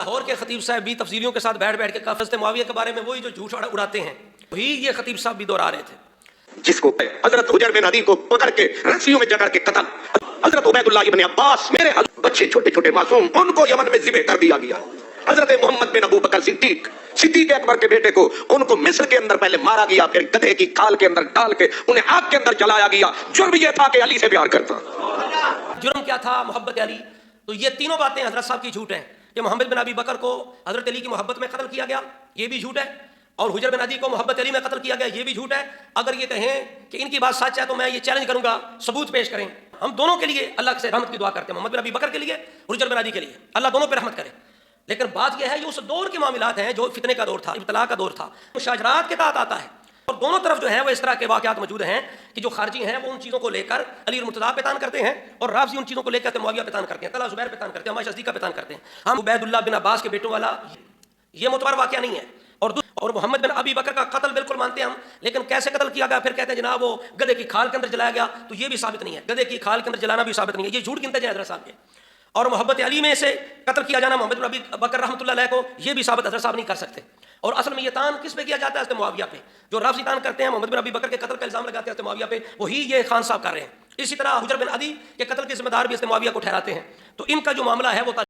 لاہور کے خطیب صاحب بھی تفسیریوں کے ساتھ بیٹھ بیٹھ کے حضرت معاویہ کے بارے میں وہی جو جھوٹ اڑاتے ہیں وہی یہ خطیب صاحب بھی دہرا رہے تھے، جس کو حضرت حجر بن عدی کو پکڑ کے رسیوں میں جکڑ کے قتل، حضرت عبید اللہ ابن عباس میرے بچے چھوٹے چھوٹے معصوم ان کو یمن میں ذبح کر دیا گیا، حضرت محمد بن ابو بکر صدیق اکبر کے بیٹے کو ان کو مصر کے اندر پہلے مارا گیا، پھر گدھے کی کھال کے اندر ڈال کے انہیں آگ کے اندر جلایا گیا، جرم یہ تھا کہ علی سے پیار کرتا۔ جرم کیا تھا؟ محبت علی۔ تو یہ تینوں باتیں حضرت صاحب کی جھوٹ ہیں کہ محمد بن ابی بکر کو حضرت علی کی محبت میں قتل کیا گیا، یہ بھی جھوٹ ہے، اور حجر بن عدی کو محبت علی میں قتل کیا گیا، یہ بھی جھوٹ ہے۔ اگر یہ کہیں کہ ان کی بات سچ ہے تو میں یہ چیلنج کروں گا، ثبوت پیش کریں۔ ہم دونوں کے لیے اللہ سے رحمت کی دعا کرتے ہیں، محمد بن ابی بکر کے لیے، حجر بن عدی کے لیے، اللہ دونوں پہ رحمت کرے۔ لیکن بات یہ ہے یہ اس دور کے معاملات ہیں جو فتنے کا دور تھا، ابتلا کا دور تھا، مشاجرات کے تحت آتا ہے، اور دونوں طرف جو ہے وہ اس طرح کے واقعات موجود ہیں کہ جو خارجی ہیں وہ ان چیزوں کو لے کر علی المرتضیٰ پہ تان کرتے ہیں، اور رافضی ان چیزوں کو لے کر معاویہ پہ تان کرتے ہیں، طلحہ زبیر پہ تان کرتے ہیں، عائشہ صدیقہ پہ تان کرتے ہیں۔ ہم عبید اللہ بن عباس کے بیٹوں والا یہ معتبر واقعہ نہیں ہے، اور محمد بن ابی بکر کا قتل بالکل مانتے ہیں ہم، لیکن کیسے قتل کیا گیا پھر کہتے ہیں جناب وہ گدھے کی کھال کے اندر جلایا گیا، تو یہ بھی ثابت نہیں ہے، گدھے کی کھال کے اندر جلانا بھی ثابت نہیں ہے، یہ جھوٹ گنتے جائیں حضرت صاحب کے۔ اور محبت علی میں سے قتل کیا جانا محمد بن ابی بکر رحمۃ اللہ علیہ کو، یہ بھی ثابت حضرت صاحب نہیں کر سکتے۔ اور اصل میں یہ تان کس پہ کیا جاتا ہے؟ حضرت معاویہ پہ۔ جو رافضی تان کرتے ہیں محمد بن ابی بکر کے قتل کا الزام لگاتے ہیں حضرت معاویہ پہ، وہی یہ خان صاحب کر رہے ہیں۔ اسی طرح حجر بن عدی کے قتل کے ذمہ دار بھی حضرت معاویہ کو ٹھہراتے ہیں۔ تو ان کا جو معاملہ ہے وہ